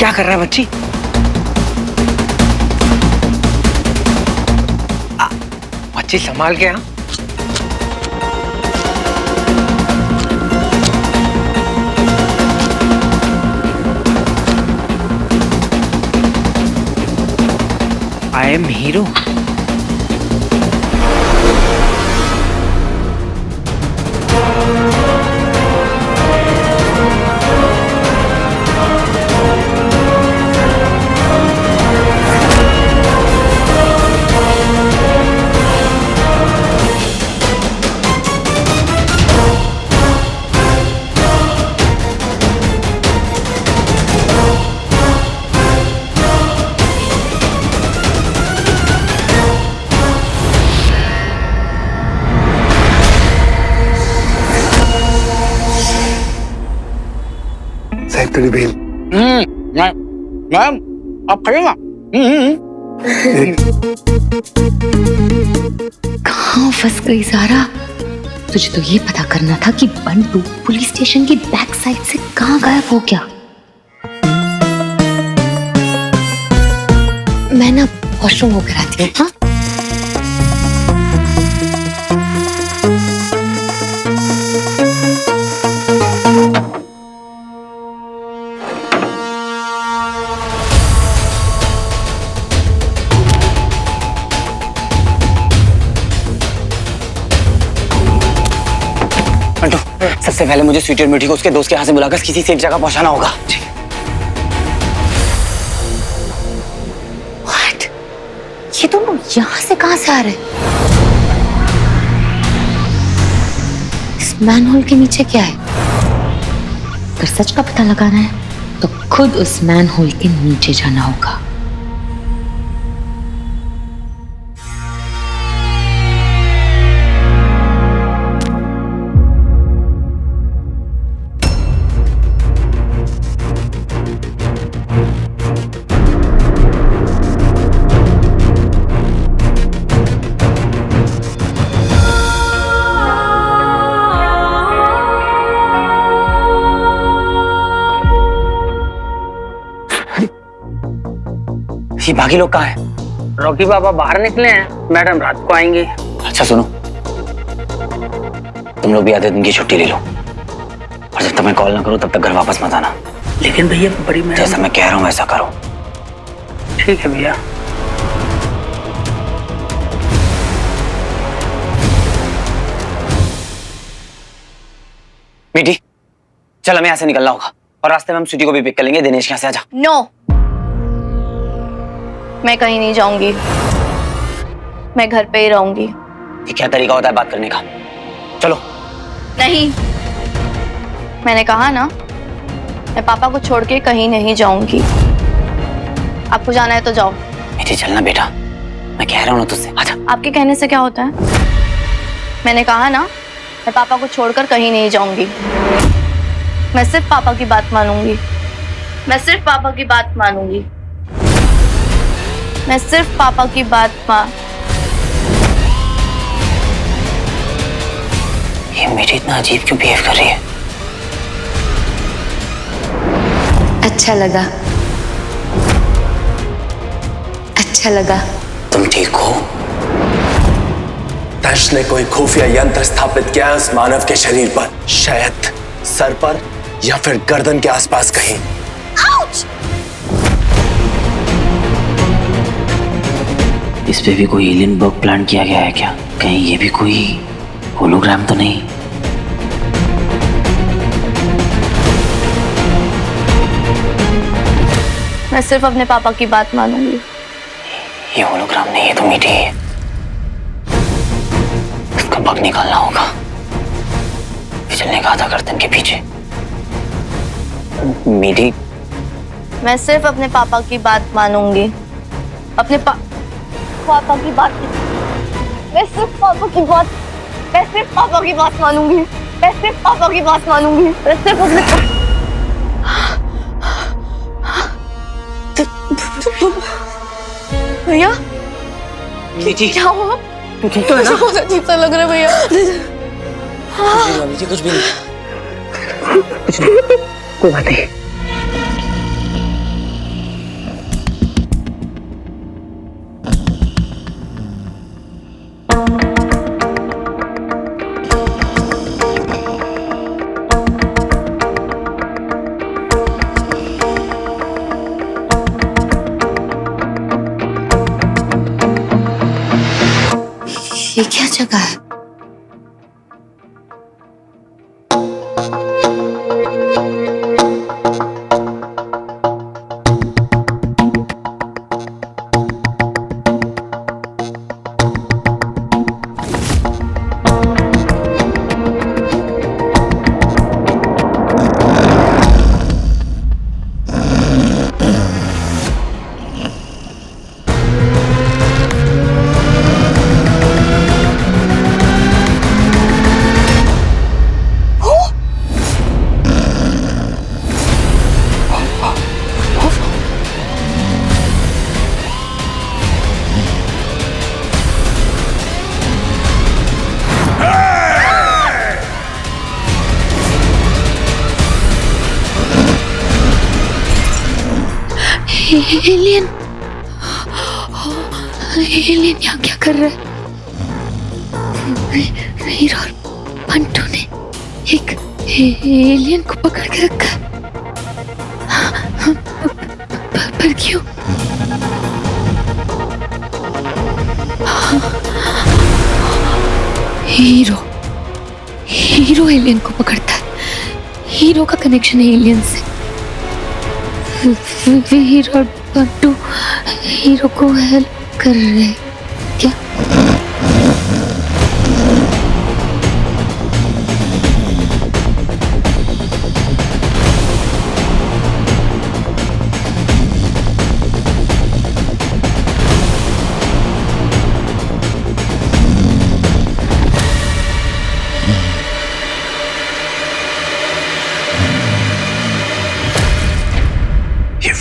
क्या कर रहा है बच्ची? बच्ची संभाल के। हाँ आई एम हीरो। तेरी बेल। मैम आप खड़े ना। कहाँ फंस गई सारा? तुझे तो ये पता करना था कि बंटू पुलिस स्टेशन की बैक साइड से कहाँ गायब हो गया। मैं ना वॉशरूम होकर आती हूँ। हाँ सबसे पहले मुझे स्वीटी और मीठी को उसके दोस्त के यहाँ से बुलाकर किसी सेफ जगह पहुंचाना होगा। What? ये दोनों यहाँ से कहाँ से आ रहे? इस मैनहोल के नीचे क्या है? अगर सच का पता लगाना है तो खुद उस मैनहोल के नीचे जाना होगा। ये बाकी लोग कहाँ हैं? रॉकी पापा बाहर निकले हैं, मैडम रात को आएंगे। अच्छा सुनो, तुम लोग भी आधे दिन की छुट्टी ले लो और जब तक मैं कॉल ना करूं तब तक घर वापस मत आना। लेकिन भैया बड़ी मैडम। जैसा मैं कह रहा हूं वैसा करो। ठीक है भैया। मीठी चल, हमें यहाँ से निकलना होगा और रास्ते में हम स्वीटी को भी पिक कर लेंगे। दिनेश के यहाँ से आजा। नो, मैं कहीं नहीं जाऊंगी, मैं घर पे ही रहूंगी। ये क्या तरीका होता है बात करने का? चलो। नहीं, मैंने कहा ना, मैं पापा को छोड़ के कहीं नहीं जाऊंगी। आपको जाना है तो जाओ। मीठी चलना बेटा, मैं कह रहा हूँ ना तुझसे, आजा। आपके कहने से क्या होता है? मैंने कहा ना, मैं पापा को छोड़कर कहीं नहीं जाऊंगी। मैं सिर्फ पापा की बात मानूंगी। मैं सिर्फ पापा की बात मानूंगी। मैं सिर्फ पापा की बात ये मीठी इतना अजीब क्यों बिहेव कर रही है? अच्छा लगा, अच्छा लगा। तुम ठीक हो? दर्श ने कोई खुफिया यंत्र स्थापित किया है उस मानव के शरीर पर, शायद सर पर या फिर गर्दन के आसपास कहीं। इस पे भी कोई एलियन बग प्लांट किया गया है क्या? कहीं ये भी कोई होलोग्राम तो नहीं? मैं सिर्फ अपने पापा की बात मानूंगी। ये होलोग्राम नहीं है तो मीठी है। इसका बग निकालना होगा। फिसलने का आधा गर्दन के पीछे। मीठी, मैं सिर्फ अपने पापा की बात मानूंगी। अपने पापा की बात। मैं सिर्फ पापा की बात मानूंगी। मैं सिर्फ पापा की बात मानूंगी। मैं सिर्फ अपने भैया मीठी क्या हुआ? तू ठीक तो है ना? बहुत अजीब सा लग रहा है भैया। मीठी कुछ भी नहीं, कुछ नहीं, कोई बात नहीं। ये क्या जगह है? एलियन, एलियन यहाँ क्या कर रहा है? वीर और बंटू ने एक एलियन को पकड़ के रखा है। पर क्यों? हीरो एलियन को पकड़ता है। हीरो का कनेक्शन है एलियन से। वीर और बंटू हीरो को हेल्प कर रहे हैं क्या?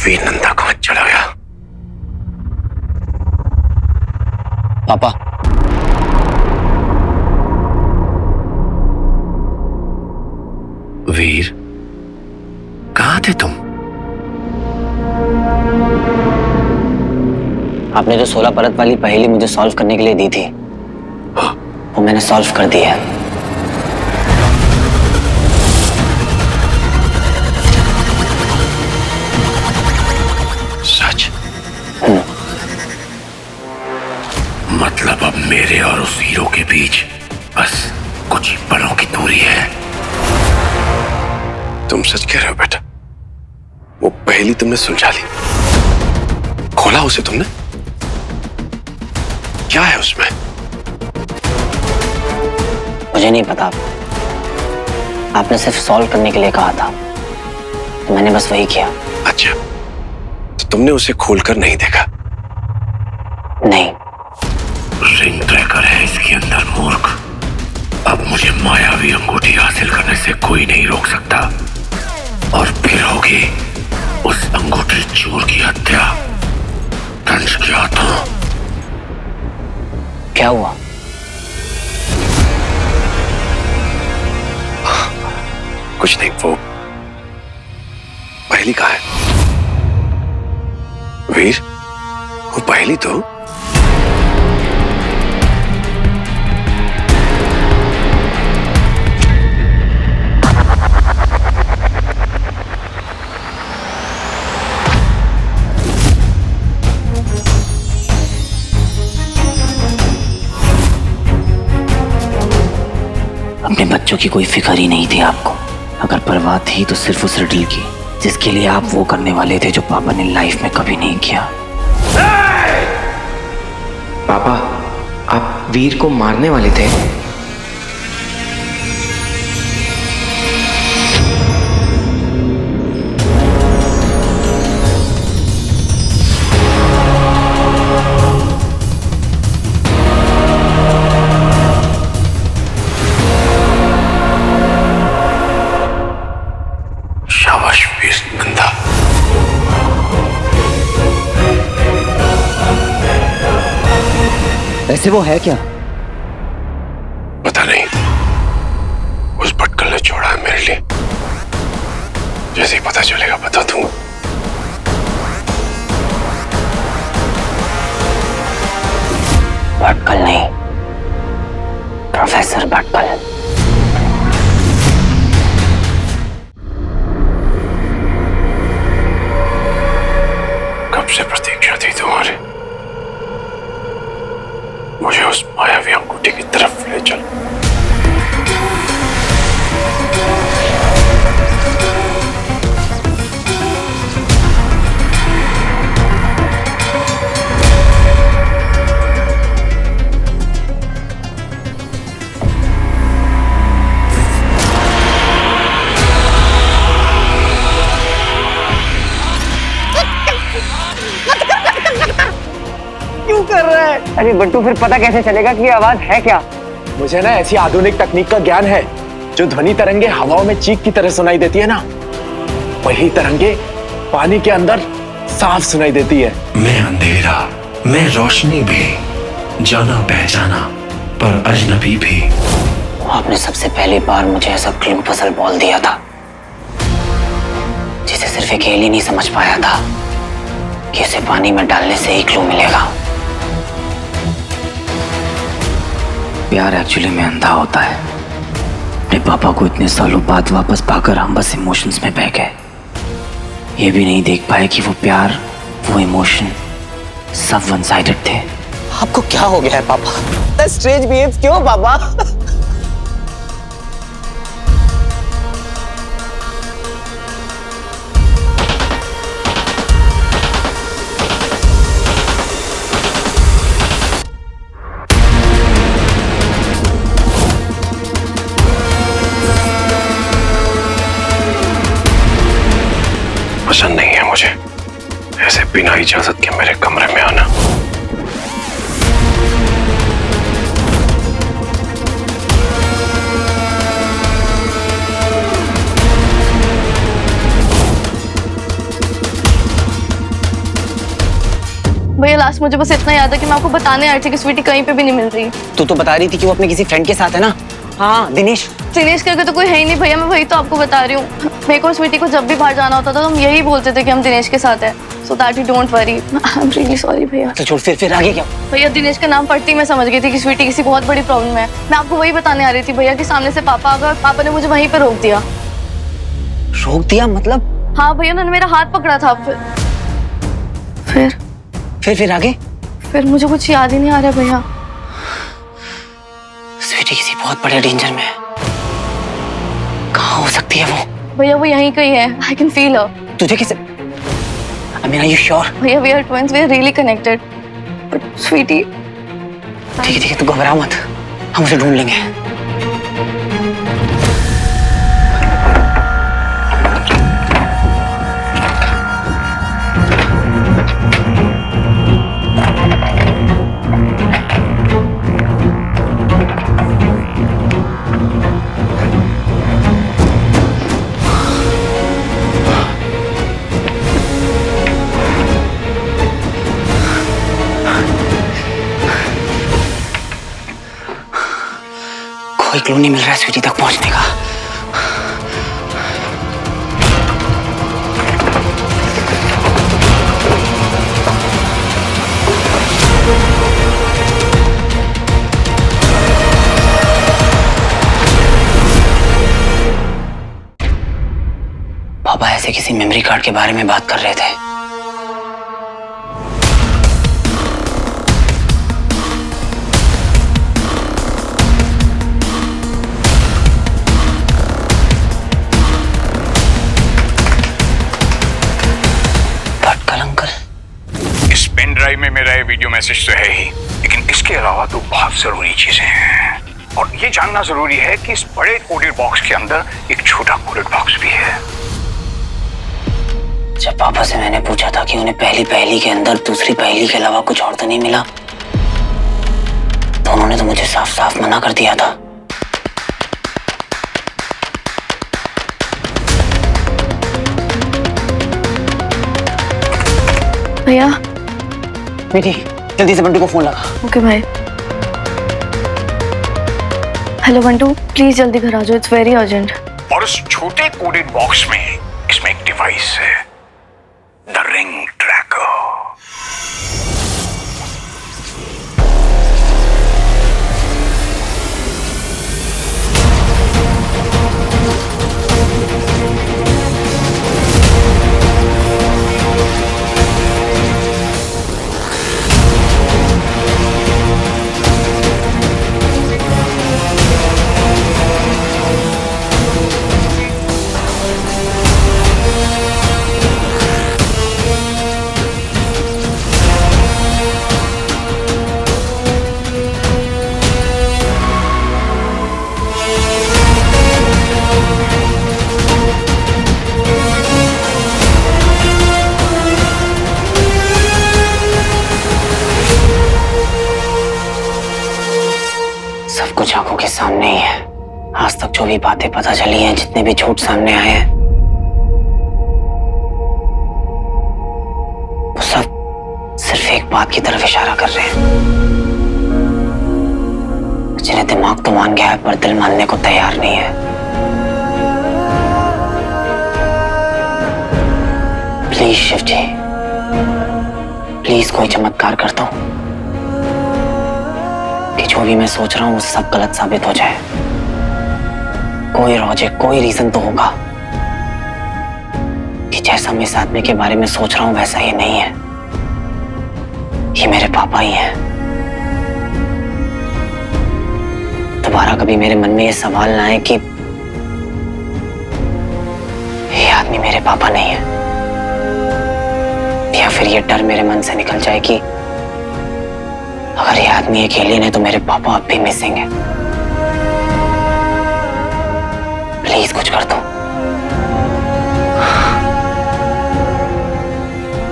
वीर नंदा कहां चला गया? पापा, वीर कहां थे तुम? आपने जो 16 परत वाली पहेली मुझे सॉल्व करने के लिए दी थी, वो मैंने सॉल्व कर दी है। सच? मतलब अब मेरे और उस हीरो के बीच बस कुछ ही पलों की दूरी है। तुम सच कह रहे हो बेटा? वो पहेली तुमने सुलझा ली? खोला उसे तुमने? क्या है उसमें? मुझे नहीं पता, आपने सिर्फ सॉल्व करने के लिए कहा था, तो मैंने बस वही किया। अच्छा, तो तुमने उसे खोलकर नहीं देखा? नहीं। रिंग ट्रैकर है इसके अंदर मूर्ख। अब मुझे मायावी अंगूठी हासिल करने से कोई नहीं रोक सकता, और फिर होगी उस अंगूठी चोर की हत्या दंश के हाथों। क्या हुआ? कुछ नहीं, वो पहेली कहाँ है? वीर, वो पहेली तो अपने बच्चों की कोई फिक्र ही नहीं थी आपको। अगर परवाह थी तो सिर्फ उस रिडल की, जिसके लिए आप वो करने वाले थे जो पापा ने लाइफ में कभी नहीं किया। पापा, आप वीर को मारने वाले थे? शाबाश वीर नंदा। वैसे वो है क्या? पता नहीं, उस भटकल ने छोड़ा है मेरे लिए। जैसे ही पता चलेगा बता दूंगा। भटकल नहीं, प्रोफेसर भटकल। कब से प्रतीक्षा थी तुम्हारी? मुझे उस मायावी अंगूठी अरे बंटू, फिर पता कैसे चलेगा कि ये आवाज है क्या? मुझे ना ऐसी आधुनिक तकनीक का ज्ञान है, जो ध्वनि तरंगे हवाओं में चीख की तरह सुनाई देती है ना, वही तरंगे पानी के अंदर साफ सुनाई देती है। मैं अंधेरा, मैं रोशनी भी, जाना पहचाना पर अजनबी भी। आपने सबसे पहली बार मुझे ऐसा क्लू पजल बॉल दिया था जिसे सिर्फ एक एलियन ही समझ पाया था कि उसे पानी में डालने से ही क्लू मिलेगा। प्यार एक्चुअली में अंधा होता है। अपने पापा को इतने सालों बाद वापस पाकर हम बस इमोशंस में बह गए। ये भी नहीं देख पाए कि वो प्यार, वो इमोशन सब वन साइडेड थे। आपको क्या हो गया है पापा? स्ट्रेंज बिहेव क्यों पापा? पसंद नहीं है मुझे ऐसे बिना इजाजत के मेरे कमरे में आना। भैया लास्ट मुझे बस इतना याद है कि मैं आपको बताने आई थी कि स्वीटी कहीं पे भी नहीं मिल रही। तू तो बता रही थी कि वो अपने किसी फ्रेंड के साथ है ना? हाँ, दिनेश। दिनेश करके तो कोई है ही नहीं भैया, मैं वही तो आपको बता रही हूँ। मेरे को स्वीटी को जब भी बाहर जाना होता था तो हम यही बोलते थे कि हम दिनेश के साथ हैं, so that you don't worry. I am really sorry भैया। तो छोड़, फिर आगे क्या? भैया दिनेश का नाम पढ़ते ही मैं समझ गई थी कि स्वीटी किसी बहुत बड़ी प्रॉब्लम है। मैं आपको वही बताने आ रही थी भैया कि सामने से पापा आ गए और पापा ने मुझे वहीं पे रोक दिया। रोक दिया मतलब? हाँ भैया, उन्होंने मेरा हाथ पकड़ा था। फिर आगे? फिर मुझे कुछ याद ही नहीं आ रहा भैया। स्वीटी किसी बहुत बड़े डेंजर में है। कहाँ हो सकती है वो? भैया वो यहीं कहीं है। I can feel her. तुझे कैसे? I mean, are you sure? भैया we are twins, we are really connected. But sweetie. ठीक है, तू घबरा मत, हम उसे ढूंढ लेंगे। कोई क्लू नहीं मिल रहा है स्वीटी तक पहुंचने का। पापा ऐसे किसी मेमोरी कार्ड के बारे में बात कर रहे थे। इस पेन ड्राइव में मेरा ये वीडियो मैसेज तो है ही, लेकिन इसके अलावा तो बहुत जरूरी चीजें हैं। और ये जानना जरूरी है कि इस बड़े कोडेड बॉक्स के अंदर एक छोटा कोडेड बॉक्स भी है। जब पापा से मैंने पूछा था कि उन्हें पहली पहेली के अंदर दूसरी पहेली के अलावा कुछ और तो नहीं मिला, तो उन्होंने तो मुझे साफ साफ मना कर दिया था। भैया। बेटी जल्दी से बंटू को फोन लगा। ओके भाई। हेलो बंटू, प्लीज जल्दी घर आ जाओ, इट्स वेरी अर्जेंट। और उस छोटे कोडेड बॉक्स में इसमें एक डिवाइस है, द रिंग ट्रैकर। तक जो भी बातें पता चली हैं, जितने भी झूठ सामने आए हैं, वो सब सिर्फ एक बात की तरफ इशारा कर रहे हैं। जिन्हें दिमाग तो मान गया है पर दिल मानने को तैयार नहीं है। प्लीज शिव जी, प्लीज कोई चमत्कार कर दो कि जो भी मैं सोच रहा हूं वो सब गलत साबित हो जाए। कोई लॉजिक, कोई रीजन तो होगा कि जैसा मैं इस आदमी के बारे में सोच रहा हूं वैसा ये नहीं है। ये मेरे पापा ही हैं। दोबारा कभी मेरे मन में ये सवाल ना आए कि ये आदमी मेरे पापा नहीं है, या फिर ये डर मेरे मन से निकल जाए कि अगर ये आदमी एक एलियन है तो मेरे पापा अब भी मिसिंग है। प्लीज कुछ कर दो,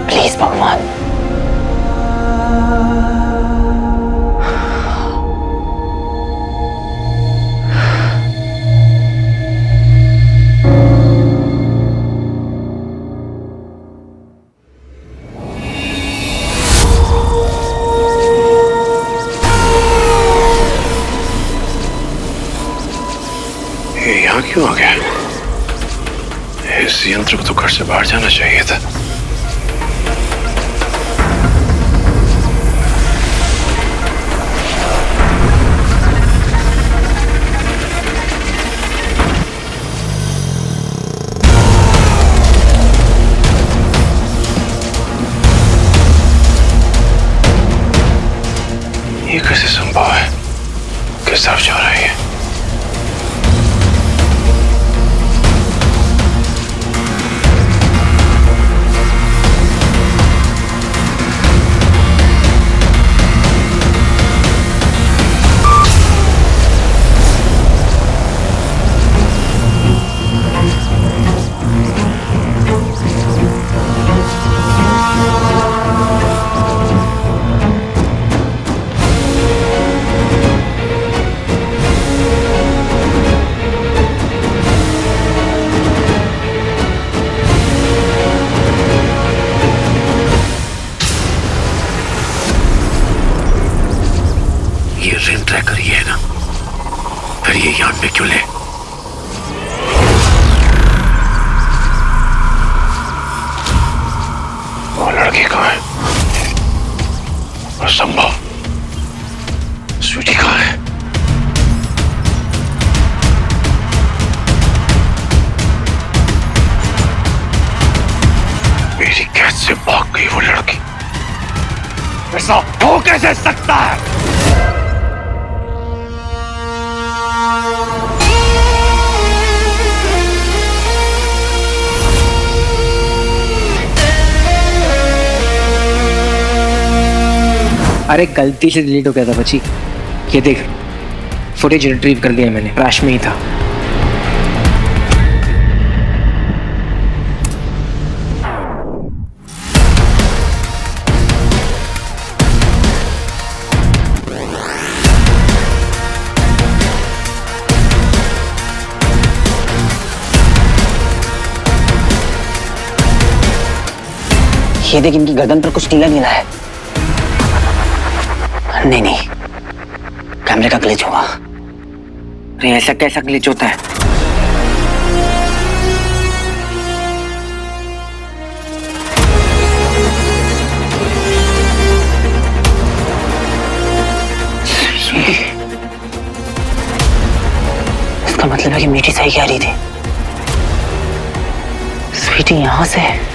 प्लीज भगवान। ये यहाँ क्यों आ गया? इस यंत्र को तो घर से बाहर जाना चाहिए था। ये कैसे संभव है? किस तरफ जा रहा है ये? ये रिंग ट्रैकर ही है ना? फिर ये यान में क्यों ले? वो लड़की कहाँ है? असंभव। स्वीटी कहाँ है? मेरी कैद से भाग गई वो लड़की। ऐसा हो कैसे सकता है? अरे गलती से डिलीट हो गया था बच्ची। ये देख, फुटेज रिट्रीव कर लिया मैंने, क्रैश में ही था। ये देख, इनकी गर्दन पर कुछ नीला नीला है। नहीं नहीं, कैमरे का ग्लिच होगा। नहीं, ऐसा कैसा ग्लिच होता है? इसका मतलब है कि मीठी सही कह रही थी। स्वीटी यहां से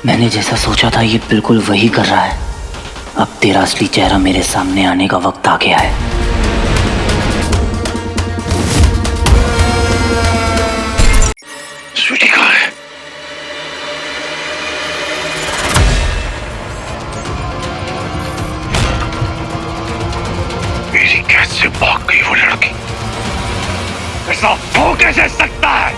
मैंने जैसा सोचा था ये बिल्कुल वही कर रहा है। अब तेरा असली चेहरा मेरे सामने आने का वक्त आ गया है। स्वीटी कहाँ है? मेरी कैद से भाग गई वो लड़की। ऐसा हो कैसे सकता है?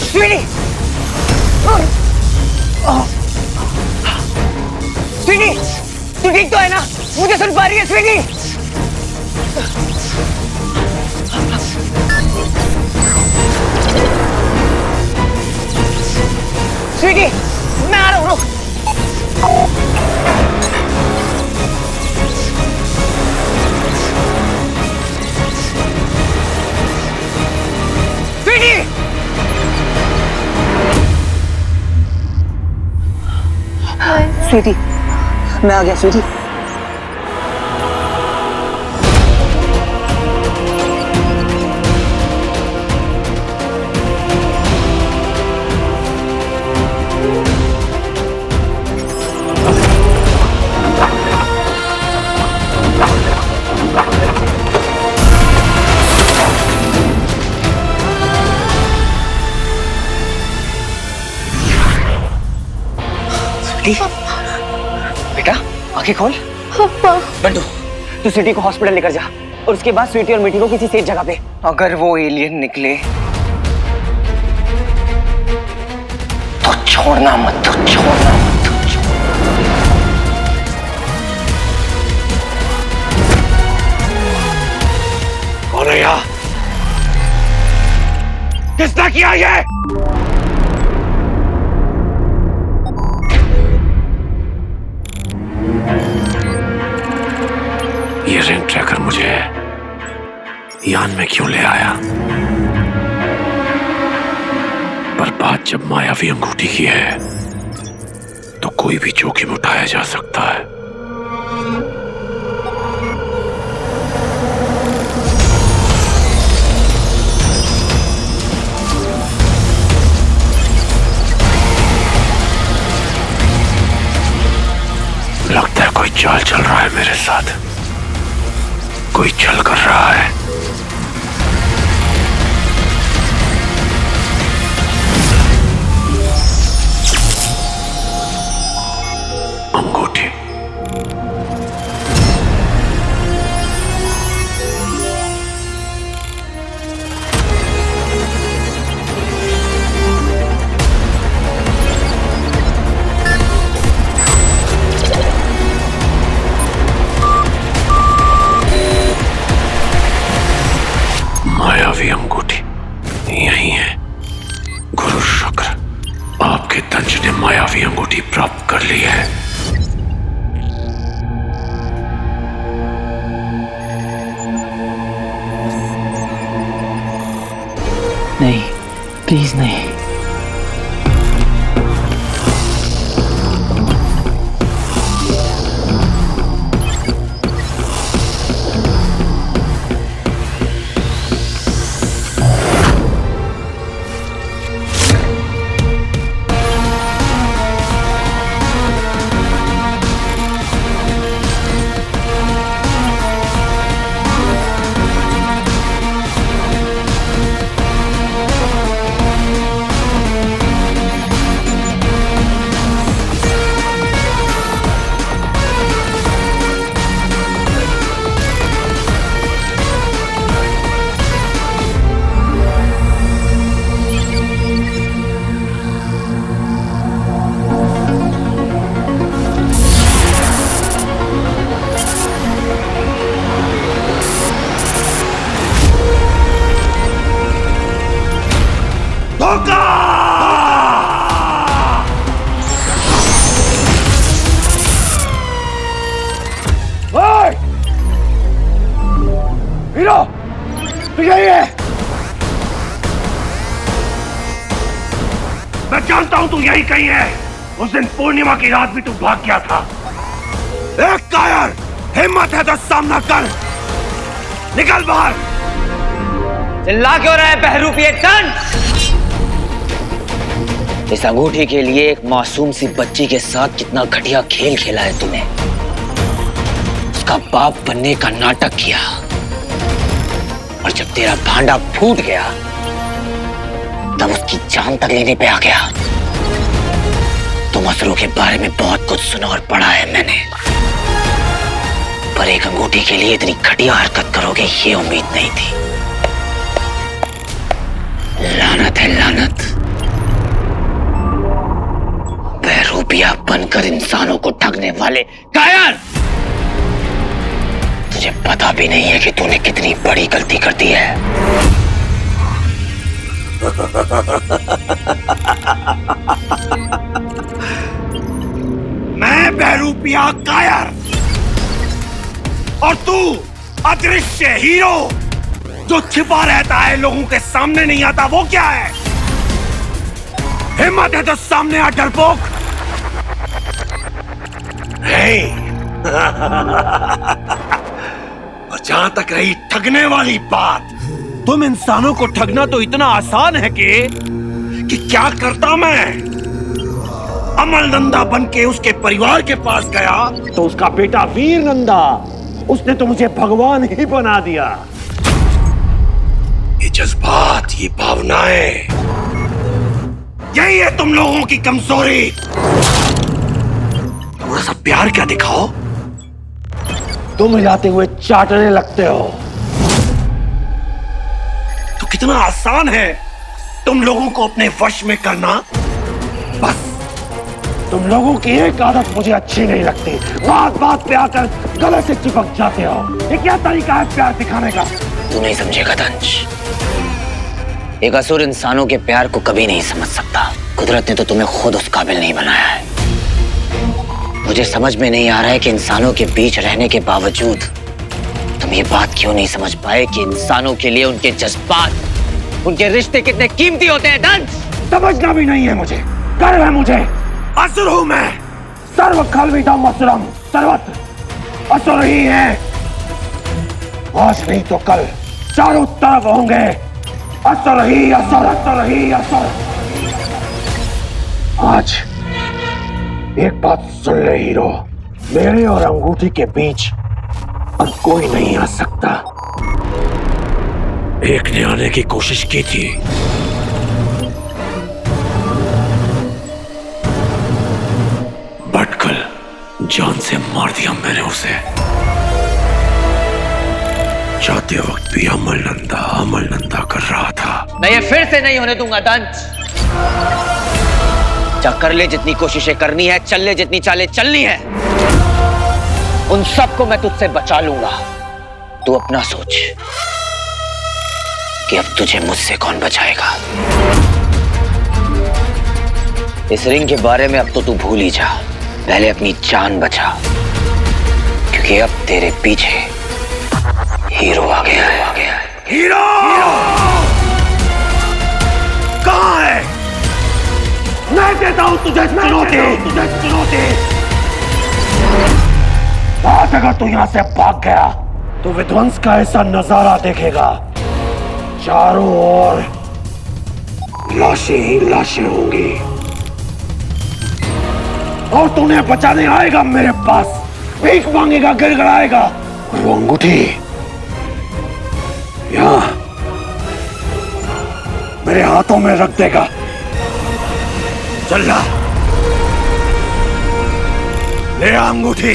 स्वीटी, स्वीटी, तू ठीक तो है ना? मुझे सुन पा रही है स्वीटी? स्वीटी, मैं आ रहा हूँ, रुक। स्वीटी, स्वीटी, मैं आ गया स्वीटी। बेटा आंखें खोल। बंटू, तू स्वीटी को हॉस्पिटल लेकर जा और उसके बाद स्वीटी और मीठी को किसी सेफ जगह पे। अगर वो एलियन निकले तो छोड़ना मत, तो छोड़ना मत, तो छोड़ना। कौन है यहाँ? किसने किया ये? ये रिंग ट्रैकर मुझे यान में क्यों ले आया? पर बात जब मायावी अंगूठी की है तो कोई भी जोखिम उठाया जा सकता है। लगता है कोई चाल चल रहा है मेरे साथ, कोई छल कर रहा है। अंगूठी, मायावी अंगूठी यही है। गुरु शुक्र, आपके तंज ने मायावी अंगूठी प्राप्त कर ली है। नहीं, प्लीज नहीं। हीरो, तू यही है। मैं जानता हूं तू यही कहीं है। उस दिन पूर्णिमा की रात भी तू भाग गया था। एक कायर, हिम्मत है तो सामना कर, निकल बाहर। चिल्ला क्यों रहा है बहरूपिये टन? इस अंगूठी के लिए एक मासूम सी बच्ची के साथ कितना घटिया खेल खेला है तूने। उसका बाप बनने का नाटक किया और जब तेरा भांडा फूट गया तब उसकी जान तक लेने पे आ गया। तुम असुरों के बारे में बहुत कुछ सुना और पढ़ा है मैंने, पर एक अंगूठी के लिए इतनी घटिया हरकत करोगे ये उम्मीद नहीं थी। लानत है लानत। रूपिया बनकर इंसानों को ठगने वाले कायर! तुझे पता भी नहीं है कि तूने कितनी बड़ी गलती कर दी है। मैं बहरूपिया कायर और तू अदृश्य हीरो जो छिपा रहता है, लोगों के सामने नहीं आता। वो क्या है? हिम्मत है तो सामने आ डरपोक। और जहां तक रही ठगने वाली बात, तुम इंसानों को ठगना तो इतना आसान है कि क्या करता मैं? अमल नंदा बन के उसके परिवार के पास गया तो उसका बेटा वीर नंदा, उसने तो मुझे भगवान ही बना दिया। ये जज्बात, ये भावनाएं, यही है तुम लोगों की कमजोरी। थोड़ा सा प्यार क्या दिखाओ, तुम हिलाते हुए चाटने लगते हो। तो कितना आसान है तुम लोगों को अपने वश में करना। बस तुम लोगों की एक आदत मुझे अच्छी नहीं लगती, बात बात पे आकर गले से चिपक जाते हो। ये क्या तरीका है प्यार दिखाने का? तू नहीं समझेगा दंश। एक असुर इंसानों के प्यार को कभी नहीं समझ सकता। कुदरत ने तो तुम्हें खुद उस काबिल नहीं बनाया है। मुझे समझ में नहीं आ रहा है कि इंसानों के बीच रहने के बावजूद तुम ये बात क्यों नहीं समझ पाए कि इंसानों के लिए उनके जज्बात, उनके रिश्ते कितने कीमती होते हैं। दंश, समझना भी नहीं है मुझे, गर्व है मुझे। असुर हूं मैं, सर्व खल्विदम असुरम, सर्वत्र असुर ही है। आज नहीं तो कल चारों तरफ होंगे असुर ही असुर, असुर ही असुर। आज एक बात सुन ले हीरो, मेरे और अंगूठी के बीच अब कोई नहीं आ सकता। एक ने आने की कोशिश की थी, भटकल जान से मार दिया मैंने उसे। जाते वक्त भी अमल नंदा कर रहा था। मैं ये फिर से नहीं होने दूंगा दंश। जा कर ले जितनी कोशिशें करनी है, चल ले जितनी चालें चलनी है, उन सबको मैं तुझसे बचा लूंगा। तू अपना सोच कि अब तुझे मुझसे कौन बचाएगा। इस रिंग के बारे में अब तो तू भूल ही जा, पहले अपनी जान बचा, क्योंकि अब तेरे पीछे हीरो आ गया है। हीरो कहाँ है? मैं देता हूं तुझे चुनौती। आज अगर तू यहां से भाग गया तो विध्वंस का ऐसा नजारा देखेगा, चारों ओर लाशें ही लाशें होंगी और तूने बचाने आएगा मेरे पास, भीख मांगेगा, गिड़गिड़ाएगा, और वो अंगूठी यहां मेरे हाथों में रख देगा। चल ला, ले आ अंगूठी।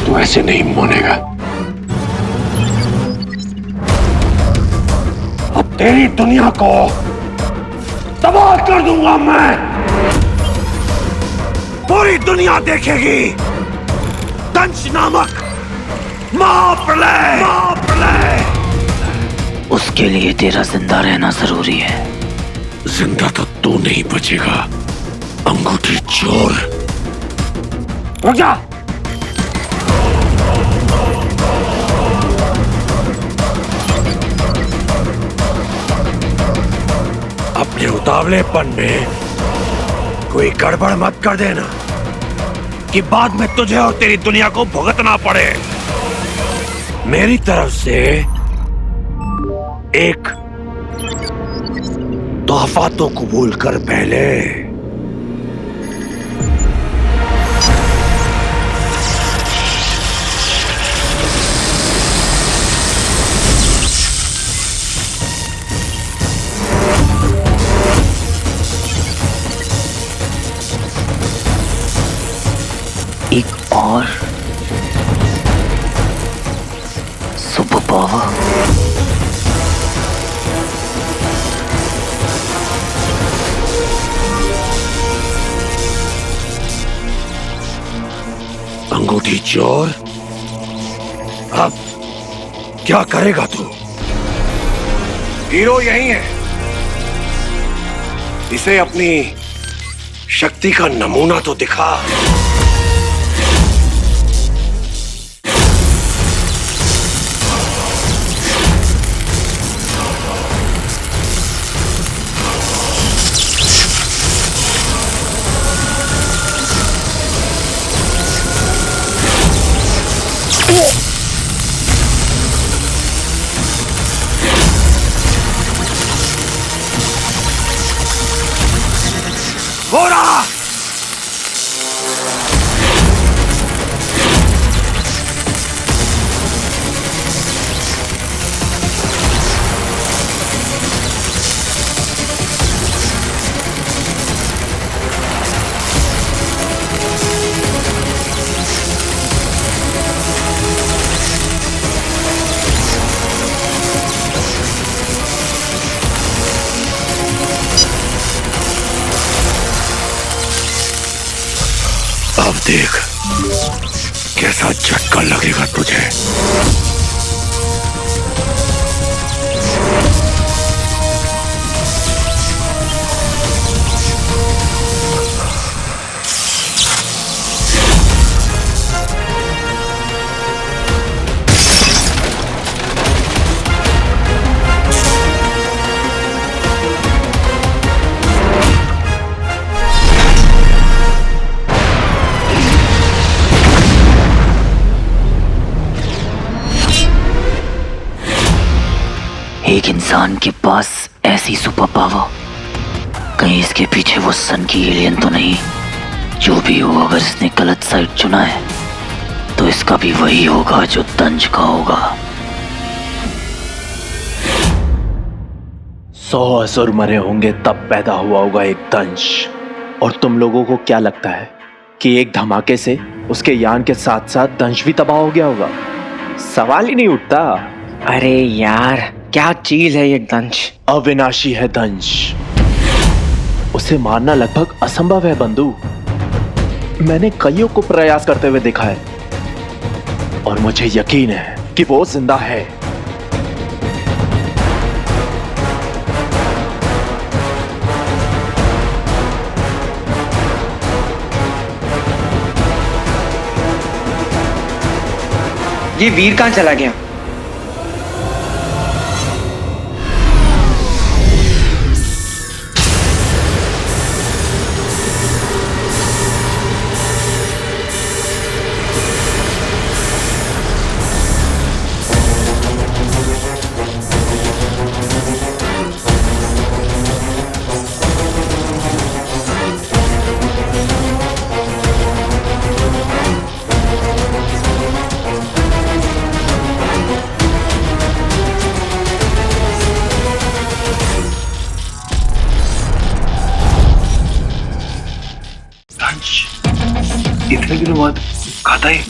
तू ऐसे नहीं मानेगा। अब तेरी दुनिया को तबाह कर दूंगा मैं। पूरी दुनिया देखेगी दंश नामक महाप्रलय। उसके लिए तेरा जिंदा रहना जरूरी है। जिंदा तो तू नहीं बचेगा, अंगूठी चोर। रुक जा। अपने उतावलेपन में कोई गड़बड़ मत कर देना कि बाद में तुझे और तेरी दुनिया को भुगतना पड़े। मेरी तरफ से एक तोहफा तो कबूल कर पहले। एक और सुपर पावर। चोर, अब क्या करेगा तू? हीरो यही है, इसे अपनी शक्ति का नमूना तो दिखा। हो रहा। अब देख कैसा झटका लगेगा तुझे। एक इंसान के पास ऐसी सुपर पावर, कहीं इसके पीछे वो सन की एलियन तो नहीं? जो भी हो, अगर इसने गलत साइड चुना है तो इसका भी वही होगा जो दंश का होगा। 100 असुर मरे होंगे तब पैदा हुआ होगा एक दंश। और तुम लोगों को क्या लगता है कि एक धमाके से उसके यान के साथ साथ दंश भी तबाह हो गया होगा? सवाल ही नहीं उठता। अरे यार, क्या चीज है ये दंश? अविनाशी है दंश, उसे मारना लगभग असंभव है बंधु। मैंने कईयों को प्रयास करते हुए देखा है और मुझे यकीन है कि वो जिंदा है। ये वीर कहाँ चला गया? इतने दिनों बाद खाता है,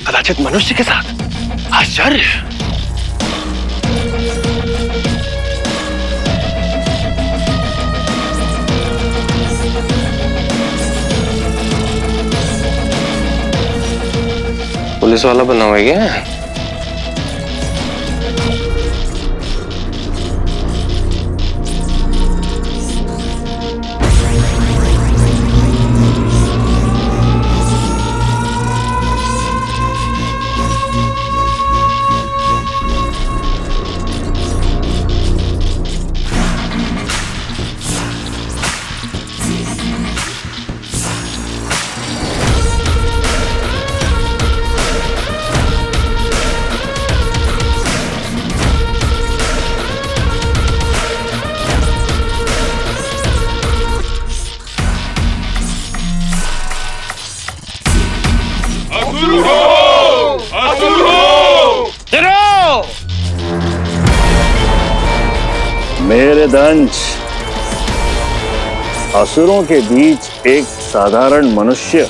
कदाचित मनुष्य के साथ। आश्चर्य। पुलिस वाला बना हुआ है क्या? मेरे दंश, असुरों के बीच एक साधारण मनुष्य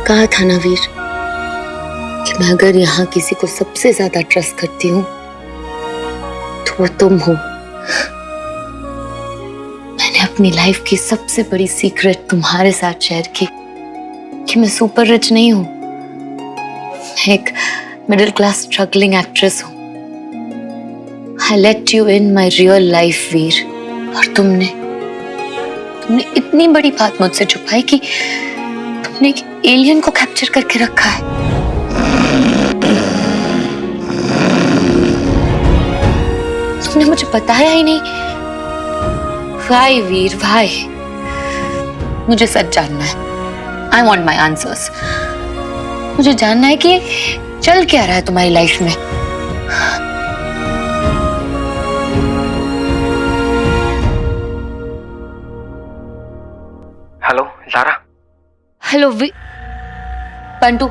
कहा था ना वीर कि मैं अगर यहाँ किसी को सबसे ज्यादा ट्रस्ट करती हूँ तो वो तुम हो। अपनी लाइफ की सबसे बड़ी सीक्रेट तुम्हारे साथ शेयर की कि मैं सुपर रिच नहीं हूं, मैं एक मिडिल क्लास स्ट्रगलिंग एक्ट्रेस हूं। I let you in my real life Veer, और तुमने इतनी बड़ी बात मुझसे छुपाई कि तुमने एक एलियन को कैप्चर करके रखा है। तुमने मुझे बताया ही नहीं। वाई वीर वाई? मुझे सच जानना है। I want my answers. मुझे जानना है कि चल क्या रहा है तुम्हारी लाइफ में। Hello Lara. Hello Pantu,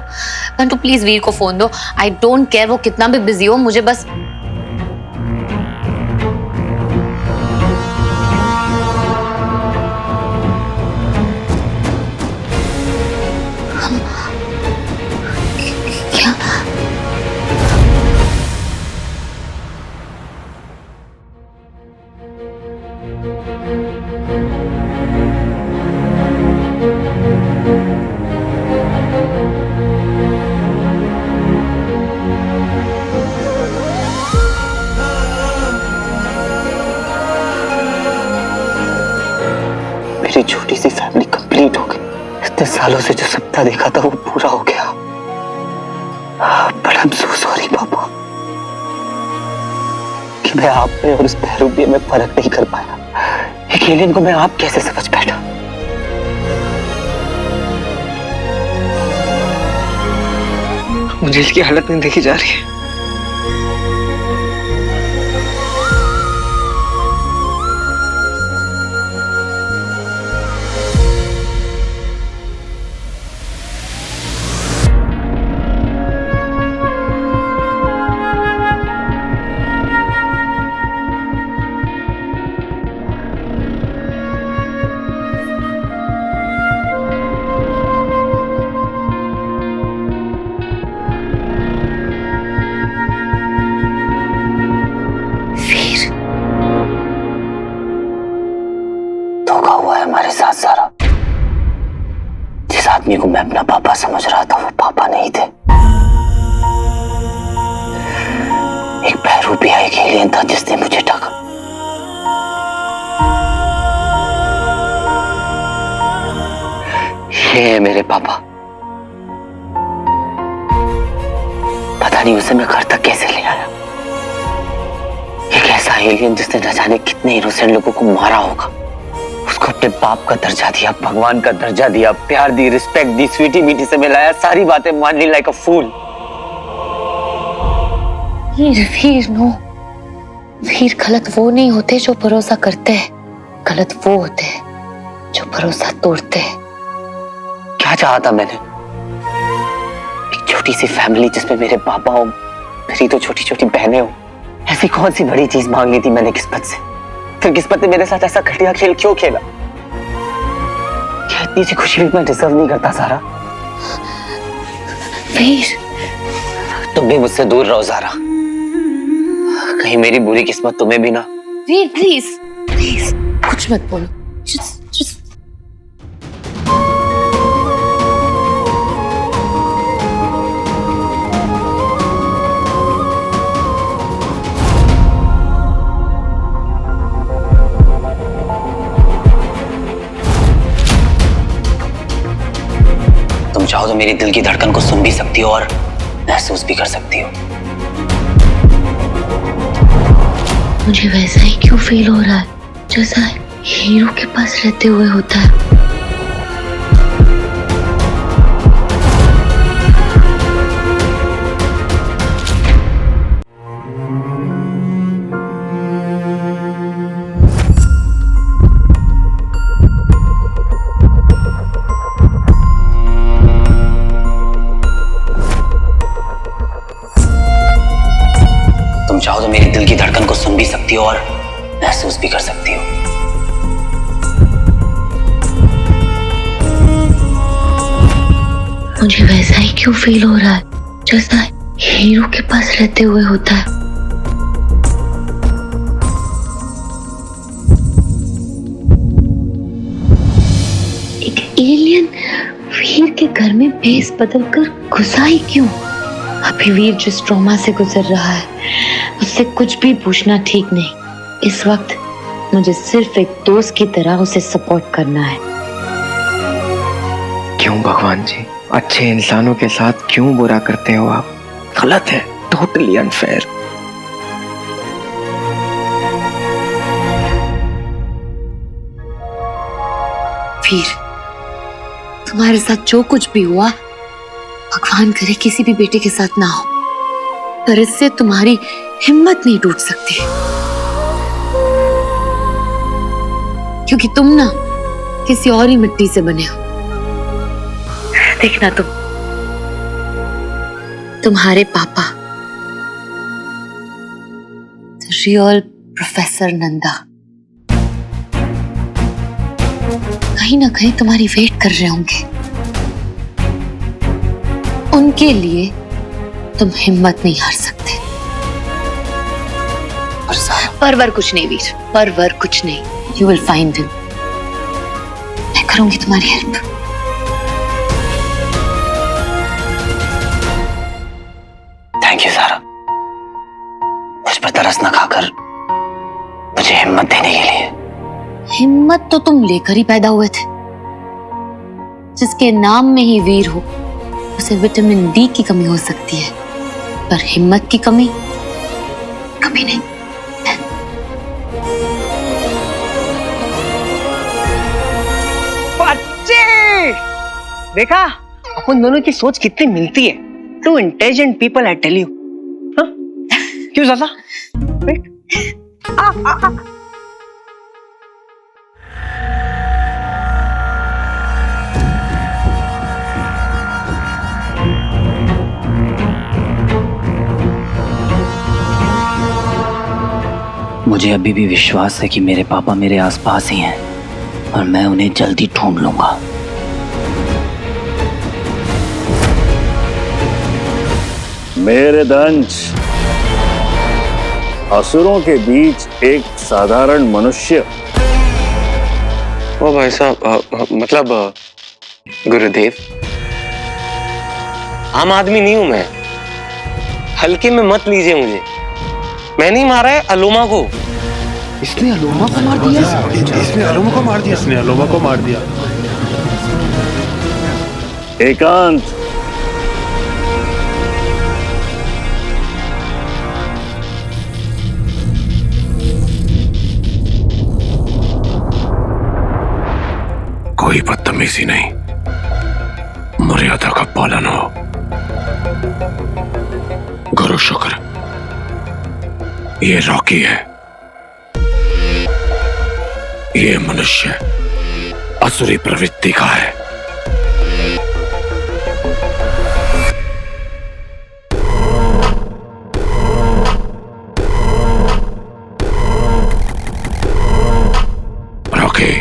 Pantu please Veer को फोन दो। आई डोंट केयर वो कितना भी बिजी हो, मुझे बस क्या मेरी छोटी सी फैमिली कंप्लीट हो गई। इतने सालों से जो सपना देखा था वो पूरा हो गया। But I am so sorry पापा कि मैं आप में और उस बहरूपिये में फर्क नहीं कर पाया। एक एलियन को मैं आप कैसे समझ बैठा। मुझे इसकी हालत नहीं देखी जा रही है। धोखा हुआ है हमारे साथ सारा। जिस आदमी को मैं अपना पापा समझ रहा था वो पापा नहीं थे। एक बहरूपिया, एक एलियन था जिसने मुझे ठगा। ये है मेरे पापा। पता नहीं उसे मैं घर तक कैसे ले आया। एक ऐसा एलियन जिसने न जाने कितने इनोसेंट लोगों को मारा होगा, उसको अपने बाप का दर्जा दिया, भगवान का दर्जा दिया, प्यार दी, रिस्पेक्ट दी, स्वीटी मीठी से मिलाया, सारी बातें मान ली लाइक अ फूल। वीर नो, वीर गलत वो नहीं होते जो भरोसा करते हैं, गलत वो होते हैं जो भरोसा तोड़ते हैं। क्या चाहा था मैंने? एक छोटी सी फैमिली जिसमें मेरे पापा हो, मेरी तो छोटी छोटी बहनें हो। ऐसी कौन सी बड़ी चीज मांग ली थी मैंने किस्मत से? फिर किस्मत ने मेरे साथ ऐसा घटिया खेल क्यों खेला? क्या इतनी सी खुशी भी मैं डिजर्व नहीं करता सारा? वीर तुम भी मुझसे दूर रहो ज़ारा। कहीं मेरी बुरी किस्मत तुम्हें भी ना। वीर प्लीज प्लीज कुछ मत बोलो। just तुम चाहो तो मेरी दिल की धड़कन को सुन भी सकती हो और महसूस भी कर सकती हो। मुझे वैसा ही क्यों फील हो रहा है जैसा हीरो के पास रहते हुए होता है। तुम चाहो तो मेरी दिल की धड़कन को सुन भी सकती हो और महसूस भी कर सकती हो। मुझे वैसा ही क्यों फील हो रहा है जैसा हीरो के पास रहते हुए होता है। के घर में भेस बदल कर घुसा ही क्यों? अभी वीर जिस ट्रॉमा से गुजर रहा है उससे कुछ भी पूछना ठीक नहीं। इस वक्त मुझे सिर्फ एक दोस्त की तरह उसे सपोर्ट करना है। क्यों भगवान जी, अच्छे इंसानों के साथ क्यों बुरा करते हो आप? गलत है, टोटली अनफेयर। वीर, तुम्हारे साथ जो कुछ भी हुआ भगवान करे किसी भी बेटे के साथ ना हो, पर इससे तुम्हारी हिम्मत नहीं टूट सकती, क्योंकि तुम ना किसी और ही मिट्टी से बने हो। देखना तुम्हारे पापा रियल प्रोफेसर नंदा कहीं ना कहीं तुम्हारी वेट कर रहे होंगे। उनके लिए तुम हिम्मत नहीं हार सकते। परवर कुछ नहीं वीर, परवर कुछ नहीं। You will find him. मैं करूंगी तुम्हारी हेल्प। थैंक यू सारा, मुझ पर तरस न खाकर मुझे हिम्मत देने के लिए। हिम्मत तो तुम लेकर ही पैदा हुए थे। जिसके नाम में ही वीर हो उसे विटामिन डी की कमी हो सकती है, पर हिम्मत की कमी कभी नहीं। बच्चे देखा, अपन दोनों की सोच कितनी मिलती है। Two intelligent people, I tell you. क्यों ज़्यादा? मुझे अभी भी विश्वास है कि मेरे पापा मेरे आसपास ही हैं और मैं उन्हें जल्दी ढूंढ लूंगा। मेरे दंश, असुरों के बीच एक साधारण मनुष्य। ओ भाई साहब, मतलब गुरुदेव, आम आदमी नहीं हूं मैं। हल्के में मत लीजिए मुझे। मैंने ही मारा है अलोमा को। इसने अलोमा को मार दिया। इसने अलोमा को मार दिया। इसने अलोमा को मार दिया। एकांत, कोई बदतमीजी नहीं, मर्यादा का पालन हो। गुरु शुक्र, ये रॉकी है। ये मनुष्य असुरी प्रवृत्ति का है। रॉकी,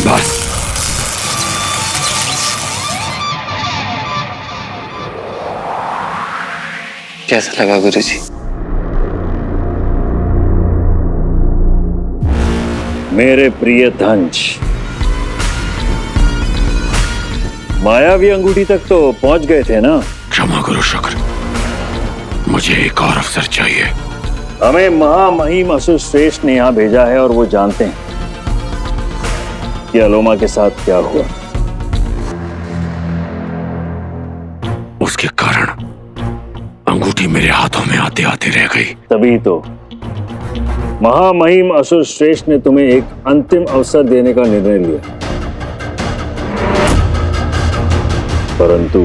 बस कैसा लगा गुरुजी? मेरे प्रिय धंश, मायावी अंगूठी तक तो पहुंच गए थे ना? क्षमा गुरु शुक्र, मुझे एक और अवसर चाहिए। हमें महामहिम असुर श्रेष्ठ ने यहां भेजा है और वो जानते हैं कि अलोमा के साथ क्या हुआ। उसके कारण अंगूठी मेरे हाथों में आते आते रह गई। तभी तो महामहिम असुर श्रेष्ठ ने तुम्हें एक अंतिम अवसर देने का निर्णय लिया, परंतु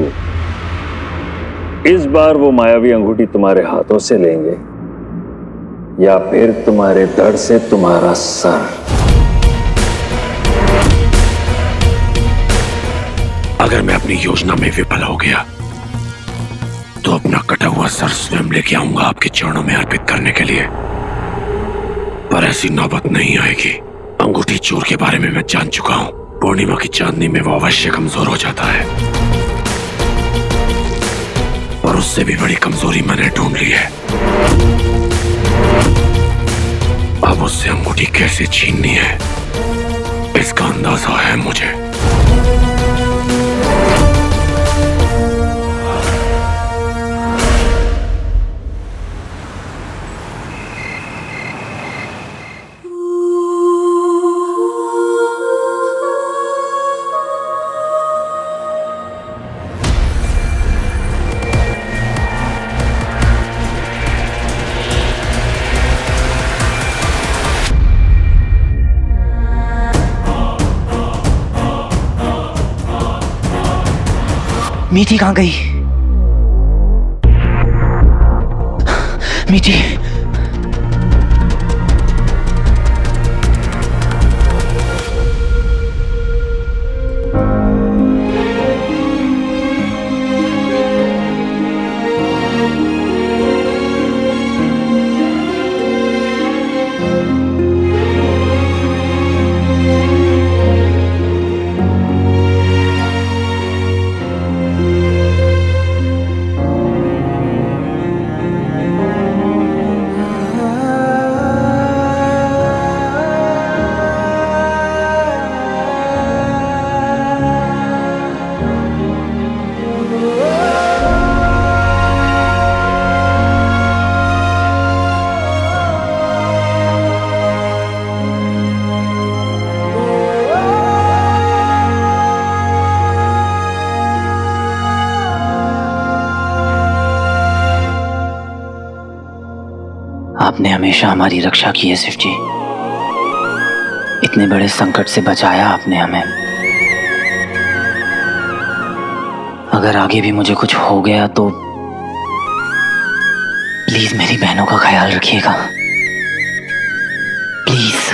इस बार वो मायावी अंगूठी तुम्हारे हाथों से लेंगे या फिर तुम्हारे धड़ से तुम्हारा सर। अगर मैं अपनी योजना में विफल हो गया तो अपना कटा हुआ सर स्वयं लेके आऊंगा आपके चरणों में अर्पित करने के लिए, पर ऐसी नौबत नहीं आएगी। अंगूठी चोर के बारे में मैं जान चुका हूं। पूर्णिमा की चांदनी में वो अवश्य कमजोर हो जाता है, पर उससे भी बड़ी कमजोरी मैंने ढूंढ ली है। अब उससे अंगूठी कैसे छीननी है इसका अंदाजा है मुझे। मीठी कहाँ गई? मीठी, आपने हमेशा हमारी रक्षा की है शिव जी। इतने बड़े संकट से बचाया आपने हमें। अगर आगे भी मुझे कुछ हो गया तो प्लीज मेरी बहनों का ख्याल रखिएगा, प्लीज।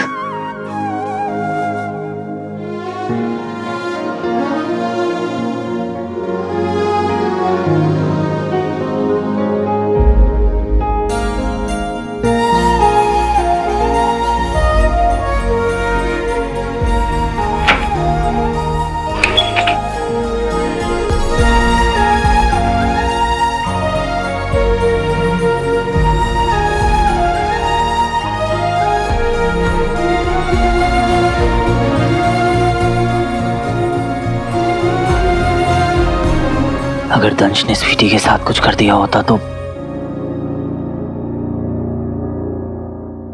अगर दंश ने स्वीटी के साथ कुछ कर दिया होता तो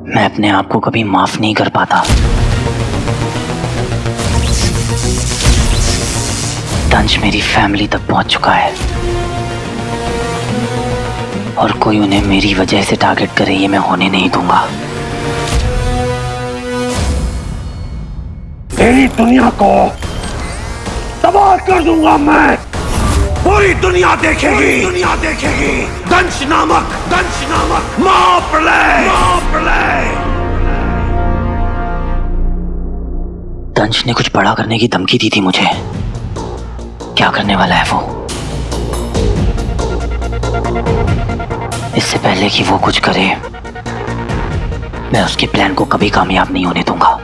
मैं अपने आप को कभी माफ नहीं कर पाता। दंश मेरी फैमिली तक पहुंच चुका है और कोई उन्हें मेरी वजह से टारगेट करे ये मैं होने नहीं दूंगा। तेरी दुनिया को तबाह कर दूंगा मैं। पूरी दुनिया देखेगी, दुनिया देखेगी दंश नामक महाप्रलय। दंश ने कुछ बड़ा करने की धमकी दी थी मुझे। क्या करने वाला है वो? इससे पहले कि वो कुछ करे मैं उसके प्लान को कभी कामयाब नहीं होने दूंगा।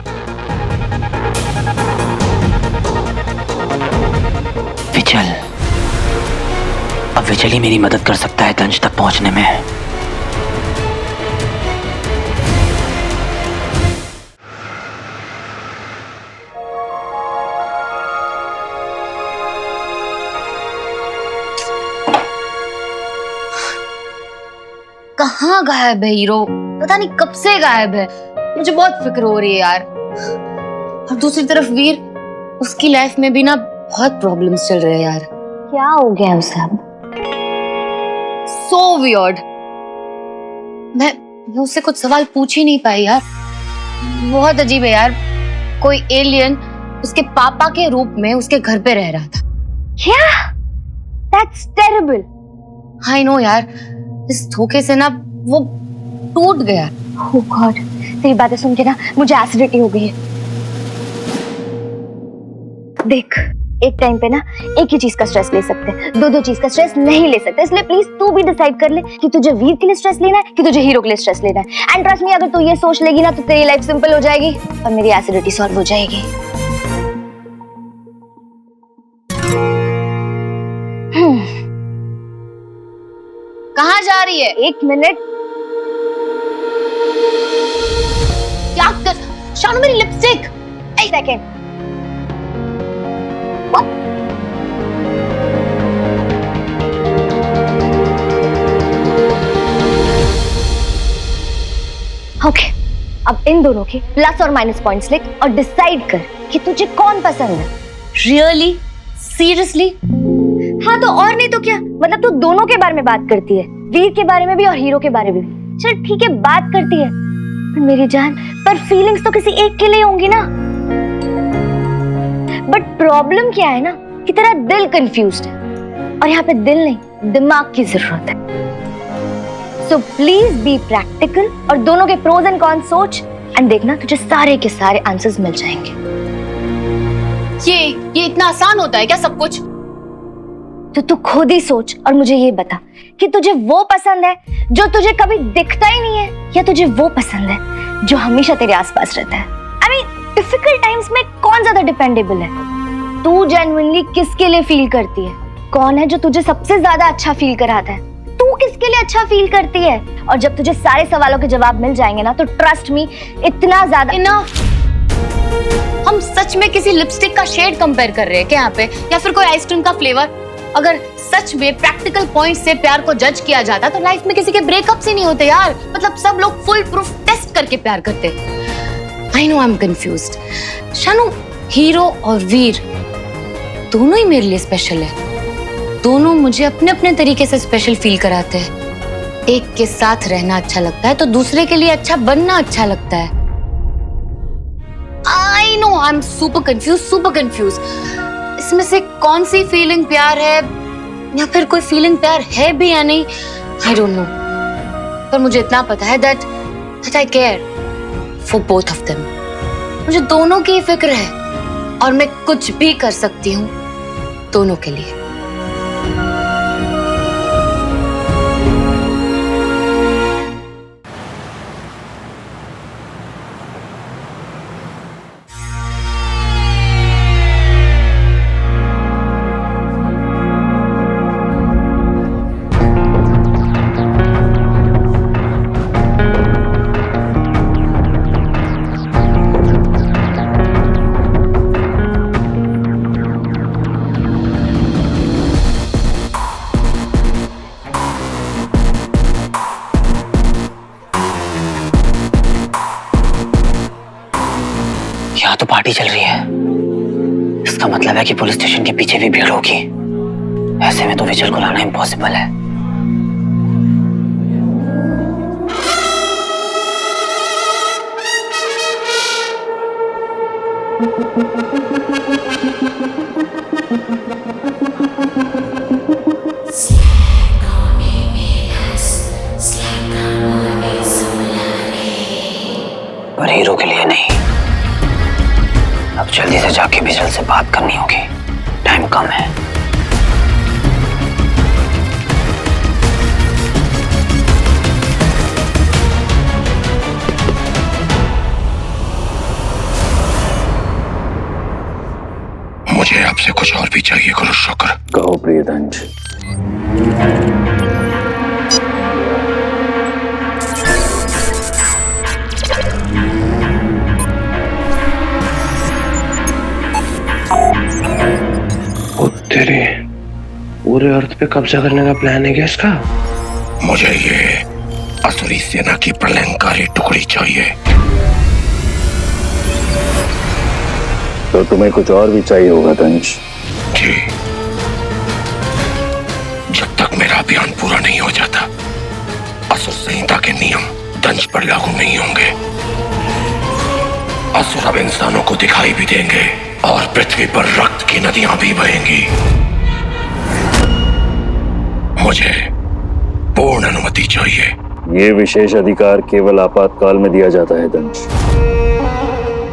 विचल, अब विचल ही मेरी मदद कर सकता है दंश तक पहुंचने में। कहाँ गायब है हीरो? पता नहीं कब से गायब है। मुझे बहुत फिक्र हो रही है यार। और दूसरी तरफ वीर, उसकी लाइफ में भी ना बहुत प्रॉब्लम्स चल रहे हैं यार। क्या हो गया उसे अब? So weird। मैं उससे कुछ सवाल पूछ ही नहीं पाई यार। बहुत अजीब है यार। कोई एलियन उसके पापा के रूप में उसके घर पे रह रहा था। क्या? That's terrible। I know यार। इस धोखे से ना वो टूट गया। Oh God, तेरी बातें सुन के ना मुझे एसिडिटी हो गई है। देख, एक टाइम पे ना एक ही चीज का स्ट्रेस ले सकते हैं, दो चीज का स्ट्रेस नहीं ले सकते। इसलिए प्लीज तू भी डिसाइड कर ले कि तुझे वीर के लिए स्ट्रेस लेना है कि तुझे हीरो के लिए स्ट्रेस लेना है। एंड ट्रस्ट मी, अगर तू ये सोच लेगी ना तो तेरी लाइफ सिंपल हो जाएगी और मेरी एसिडिटी सॉल्व हो जाएगी। कहाँ जा रही है? 1 मिनट। क्या कर? शानू मेरी लिपस्टिक। एक सेकेंड। ओके, अब इन दोनों के प्लस और माइनस पॉइंट्स लिख और डिसाइड कर कि तुझे कौन पसंद है। रियली? सीरियसली? हाँ तो और नहीं तो क्या, मतलब तू दोनों के बारे में बात करती है, वीर के बारे में भी और हीरो के बारे में भी। चल ठीक है, बात करती है, पर मेरी जान, पर फीलिंग्स तो किसी एक के लिए होंगी ना। बट प्रॉब्लम क्या है ना कि तेरा दिल कंफ्यूज्ड है, और यहाँ पे दिल नहीं दिमाग की जरूरत है। सो प्लीज बी प्रैक्टिकल और दोनों के प्रोज एंड कॉन्स सोच, एंड देखना तुझे सारे के सारे आंसर्स मिल जाएंगे। ये इतना आसान होता है क्या सब कुछ? तो तू खुद ही सोच और मुझे ये बता कि तुझे वो पसंद है जो तुझे कभी दिखता ही नहीं है, या तुझे वो पसंद है जो हमेशा तेरे आसपास रहता है। आई मीन डिफिकल्ट टाइम्स में कौन ज्यादा डिपेंडेबल है? तू जेन्युइनली किसके लिए फील करती है? कौन है जो तुझे सबसे ज्यादा अच्छा फील कराता है? तू किसके लिए अच्छा फील करती है? और जब तुझे सारे सवालों के जवाब मिल जाएंगे ना तो ट्रस्ट मी, इतना ज्यादा इनफ। हम सच में किसी लिपस्टिक का शेड कंपेयर कर रहे हैं क्या यहाँ पे, या फिर कोई आइसक्रीम का फ्लेवर? अगर सच में प्रैक्टिकल पॉइंट से प्यार को जज किया जाता तो लाइफ में किसी के ब्रेकअप से नहीं होते यार। मतलब सब लोग फुल प्रूफ टेस्ट करके प्यार करते। I know I am confused. Shanu, hero और वीर दोनों ही मेरे लिए स्पेशल है। दोनों मुझे अपने अपने तरीके से स्पेशल फील कराते हैं। एक के साथ रहना अच्छा लगता है तो दूसरे के लिए अच्छा बनना अच्छा लगता है। आई know I am super confuse. इसमें से कौन सी फीलिंग प्यार है, या फिर कोई फीलिंग प्यार है भी या नहीं, आई डोंट नो। पर मुझे इतना पता है that I care for both of them. मुझे दोनों की फिक्र है और मैं कुछ भी कर सकती हूँ दोनों के लिए। यहाँ तो पार्टी चल रही है, इसका मतलब है कि पुलिस स्टेशन के पीछे भी भीड़ होगी। ऐसे में तो विजय को लाना इम्पॉसिबल है। पर हीरो के लिए नहीं। अब जल्दी से जाके बिजल से बात करनी होगी, टाइम कम है। मुझे आपसे कुछ और भी चाहिए गुरु शुक्र। कहो प्रियदंश। तेरे पूरे अर्थ पे कब्जा करने का प्लान है क्या इसका? मुझे ये असुरी सेना की प्रलयंकारी टुकड़ी चाहिए। तो तुम्हें कुछ और भी चाहिए होगा दंश। जी, जब तक मेरा अभियान पूरा नहीं हो जाता असुर संहिता के नियम दंश पर लागू नहीं होंगे। असुर अब इंसानों को दिखाई भी देंगे और पृथ्वी पर रक्त की नदियां भी बहेंगी। मुझे पूर्ण अनुमति चाहिए। ये विशेष अधिकार केवल आपातकाल में दिया जाता है दंश,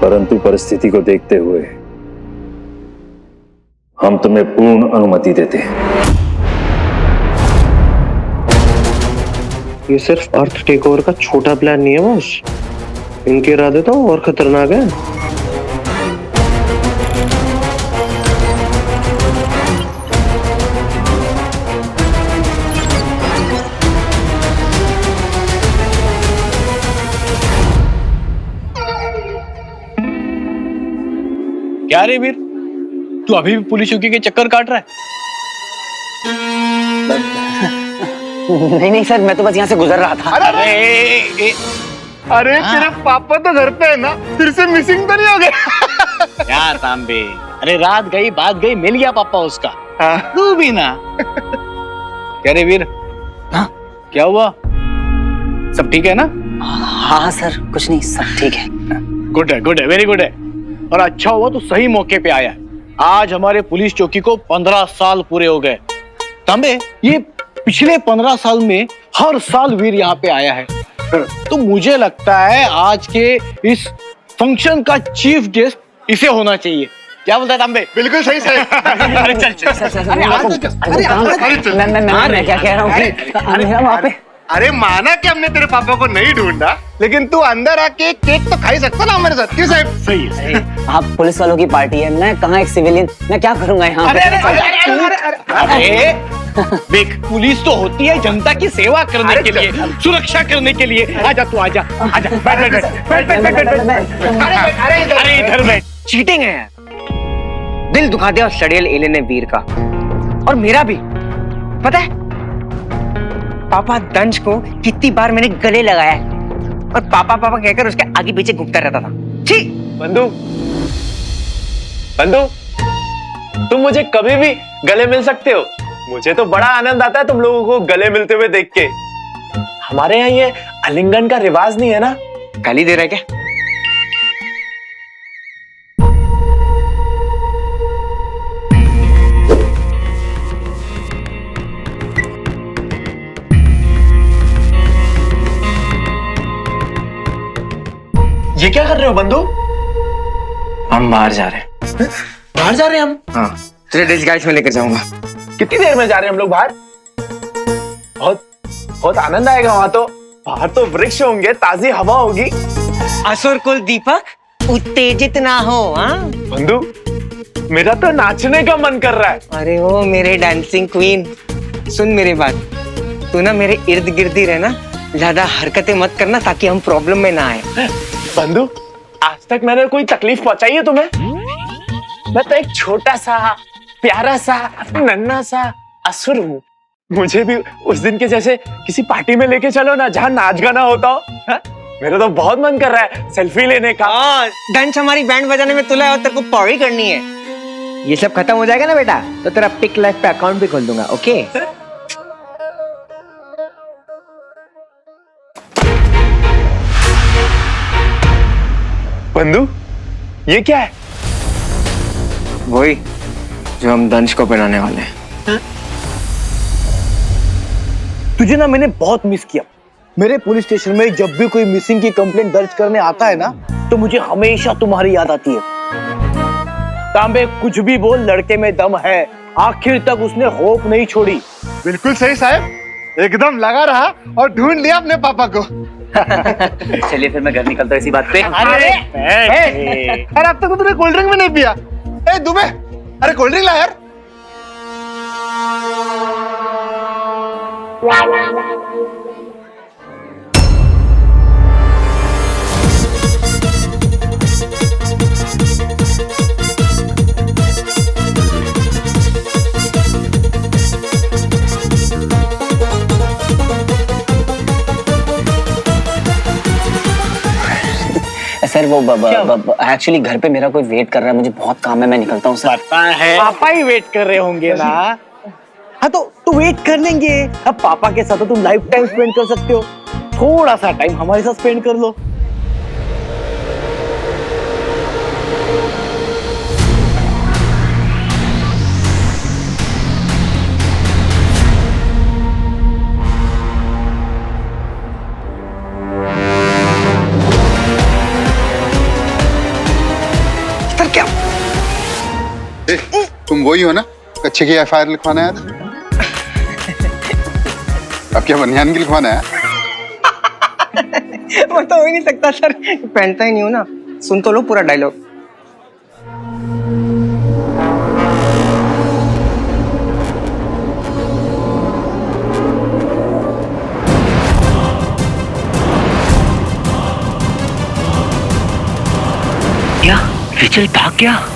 परंतु परिस्थिति को देखते हुए हम तुम्हें पूर्ण अनुमति देते हैं। ये सिर्फ अर्थ टेक ओवर का छोटा प्लान नहीं है बॉस, इनके इरादे तो और खतरनाक है। क्या रे वीर, तू अभी भी पुलिस चौकी के चक्कर काट रहा है? नहीं सर, मैं तो बस यहाँ से गुजर रहा था। अरे तेरे पापा तो घर पे है ना, फिर से मिसिंग तो नहीं हो गए? यार तांबे, अरे रात गई बात गई, मिल गया पापा उसका। तू भी ना। क्या रे वीर, हाँ क्या हुआ? सब ठीक है ना? हाँ सर, कुछ नहीं, सब ठीक है। गुड है, वेरी गुड है। और अच्छा हुआ तू सही मौके पे आया। आज हमारे पुलिस चौकी को 15 साल पूरे हो गए। तांबे, ये पिछले 15 साल में हर साल वीर यहाँ पे आया है। तो मुझे लगता है आज के इस फंक्शन का चीफ गेस्ट इसे होना चाहिए। क्या बोलता है तांबे? बिल्कुल सही सही। अरे चल। मैं क्या कह रहा हूँ वहाँ पे। अरे माना कि हमने तेरे पापा को नहीं ढूंढा, लेकिन तू अंदर आके केक तो खा ही सकता ना हमारे साथ। क्यों साहब? सही है। आप पुलिस वालों की पार्टी है, मैं कहाँ एक सिविलियन, मैं क्या करूंगा यहाँ पे? अरे देख, पुलिस तो होती है जनता की सेवा करने के लिए, सुरक्षा करने के लिए। आजा तू, आजा। बैठ। अरे इधर बैठ। चीटिंग है यार, दिल दुखा दिया उस सड़ेल एले ने वीर का, और मेरा भी। पता है पापा दंश को कितनी बार मैंने गले लगाया है, और पापा पापा कहकर उसके आगे पीछे घूमता रहता था। छी। बंधु, तुम मुझे कभी भी गले मिल सकते हो। मुझे तो बड़ा आनंद आता है तुम लोगों को गले मिलते हुए देख के। हमारे यहाँ ये आलिंगन का रिवाज नहीं है ना। गाली दे रहा है क्या? ये क्या कर रहे हो बंधु? हम बाहर जा रहे हैं। बाहर जा रहे हैं हम? हाँ, तुझे डिस्गाइज में लेकर जाऊंगा। कितनी देर में जा रहे हैं हम लोग बाहर? बहुत आनंद आएगा वहां तो। बाहर तो वृक्ष होंगे, ताजी हवा होगी। असुर कुल दीपक, उत्तेजित ना हो। हाँ बंधु, मेरा तो नाचने का मन कर रहा है। अरे ओ मेरे डांसिंग क्वीन, सुन मेरी बात, तू ना मेरे इर्द गिर्द ही रहना, ज्यादा हरकतें मत करना ताकि हम प्रॉब्लम में ना आए। बंधु, आज तक मैंने कोई तकलीफ पहुंचाई है तुम्हें? मैं तो एक छोटा सा प्यारा सा नन्हा सा असुर हूँ। मुझे भी उस दिन के जैसे किसी पार्टी में लेके चलो ना, जहाँ नाच गाना होता हो। हा? मेरा तो बहुत मन कर रहा है सेल्फी लेने का। दंश हमारी बैंड बजाने में तुला है और तेरे को पौड़ी करनी है। ये सब खत्म हो जाएगा ना बेटा, तो तेरा पिक लाइफ पे अकाउंट भी खोल दूंगा। ओके? बंधु, ये क्या है? वही जो हम दंश को पहनाने वाले हैं। तुझे ना मैंने बहुत मिस किया। मेरे पुलिस स्टेशन में जब भी कोई मिसिंग की कंप्लेंट दर्ज करने आता है ना, तो मुझे हमेशा तुम्हारी याद आती है। तांबे, कुछ भी बोल, लड़के में दम है। आखिर तक उसने होप नहीं छोड़ी। बिल्कुल सही साहब, एकदम लगा रहा और ढूंढ लिया अपने पापा को। चलिए फिर मैं घर निकलता हूँ इसी बात पे। अरे अब तक तो तूने कोल्ड ड्रिंक भी नहीं पिया। ए दुबे, अरे कोल्ड ड्रिंक ला यार। सर वो एक्चुअली घर पे मेरा कोई वेट कर रहा है, मुझे बहुत काम है, मैं निकलता हूँ सर। पता है पापा ही वेट कर रहे होंगे ना। हाँ तो वेट कर लेंगे। अब पापा के साथ तो तुम लाइफ टाइम स्पेंड कर सकते हो, थोड़ा सा टाइम हमारे साथ स्पेंड कर लो। तुम वही हो ना कच्चे की एफआईआर लिखवाने आया था? अब क्या बनियान की लिखवाना है? वो तो हो ही नहीं सकता सर, पहनता ही नहीं हूँ ना। सुन तो लो पूरा डायलॉग। क्या विजल भाग गया?